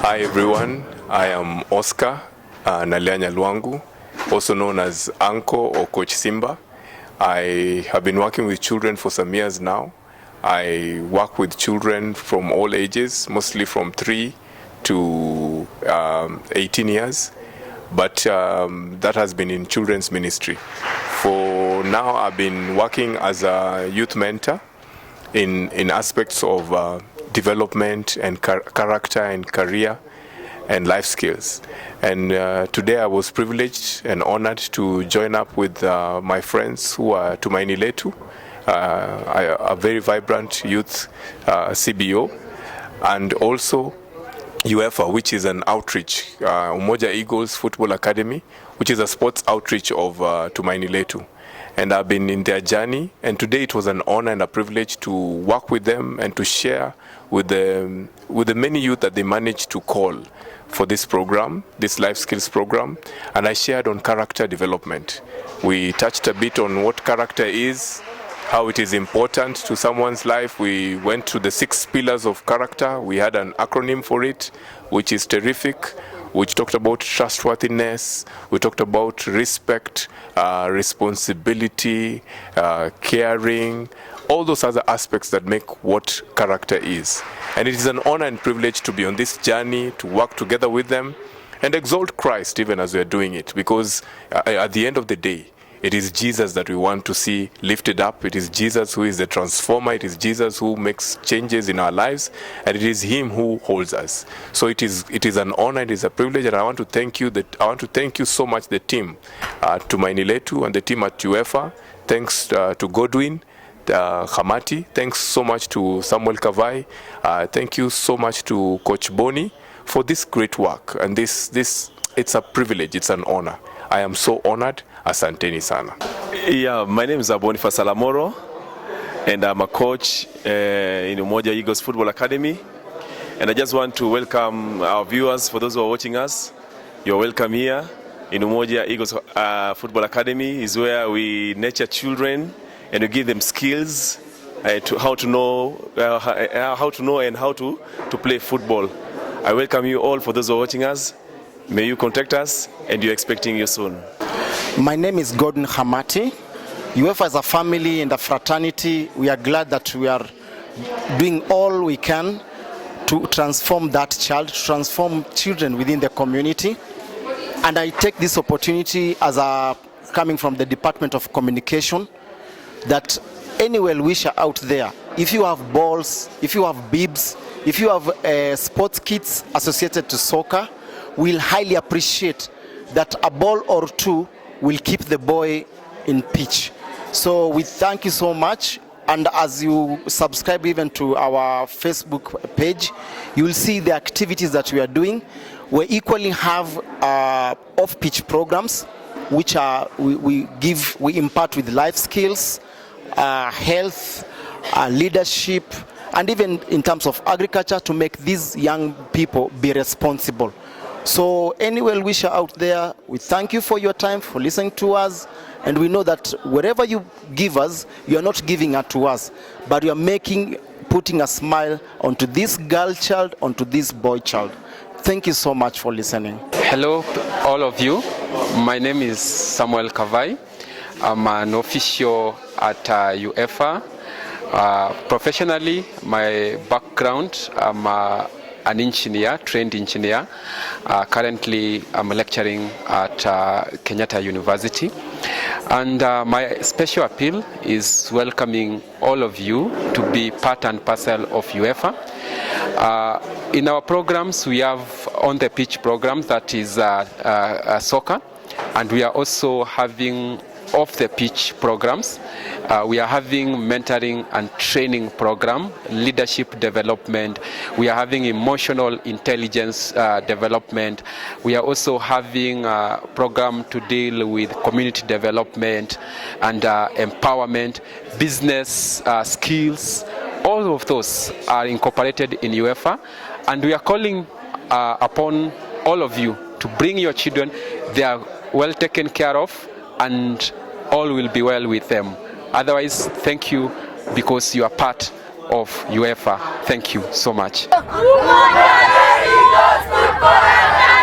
Hi everyone, I am Oscar Nalianya Luangu, also known as Uncle or Coach Simba. I have been working with children for some years now. I work with children from all ages, mostly from 3 to 18 years, but that has been in children's ministry. For now, I've been working as a youth mentor in aspects of development and character and career and life skills. And today I was privileged and honored to join up with my friends who are Tumaini Letu, a very vibrant youth CBO, and also UEFA, which is an outreach, Umoja Eagles Football Academy, which is a sports outreach of Tumaini Letu. And I've been in their journey, and today it was an honor and a privilege to work with them and to share with the many youth that they managed to call for this program, this life skills program. And I shared on character development. We touched a bit on what character is, how it is important to someone's life. We went to the 6 pillars of character. We had an acronym for it, which is terrific, which talked about trustworthiness. We talked about respect, responsibility, caring, all those other aspects that make what character is. And it is an honor and privilege to be on this journey, to work together with them and exalt Christ even as we are doing it, because at the end of the day, it is Jesus that we want to see lifted up. It is Jesus who is the transformer. It is Jesus who makes changes in our lives, and it is Him who holds us. So it is an honor, it is a privilege, and I want to thank you so much, the team, Tumaini Letu and the team at UEFA. Thanks to Godwin Hamati. Thanks so much to Samuel Kavai. Thank you so much to Coach Boni for this great work. And this it's a privilege. It's an honor. I am so honored. Asanteni sana. Yeah, my name is Boniface Salamoro, and I'm a coach in Umoja Eagles Football Academy. And I just want to welcome our viewers. For those who are watching us, you're welcome here in Umoja Eagles Football Academy. Is where we nurture children and we give them skills to how to know and how to play football. I welcome you all. For those who are watching us, may you contact us, and we're expecting you soon. My name is Gordon Hamati. UEFA as a family and a fraternity, we are glad that we are doing all we can to transform that child, to transform children within the community. And I take this opportunity as coming from the Department of Communication, that any well-wisher out there, if you have balls, if you have bibs, if you have sports kits associated to soccer, we'll highly appreciate that a ball or two will keep the boy in pitch. So we thank you so much, and as you subscribe even to our Facebook page, you will see the activities that we are doing. We equally have off-pitch programs, which are we impart with life skills, health, leadership, and even in terms of agriculture, to make these young people be responsible. So any well-wisher out there, we thank you for your time, for listening to us, and we know that wherever you give us, you are not giving it to us, but you are putting a smile onto this girl child, onto this boy child. Thank you so much for listening. Hello, all of you. My name is Samuel Kavai. I'm an official at UEFA. Professionally, my background, I'm an engineer, trained engineer. Currently, I'm lecturing at Kenyatta University. And my special appeal is welcoming all of you to be part and parcel of UEFA. In our programs, we have on-the-pitch programs, that is soccer, and we are also having off-the-pitch programs. We are having mentoring and training program, leadership development. We are having emotional intelligence development. We are also having a program to deal with community development and empowerment, business skills. All of those are incorporated in UEFA, and we are calling upon all of you to bring your children. They are well taken care of, and all will be well with them. Otherwise, thank you, because you are part of UEFA. Thank you so much. Eagles football academy.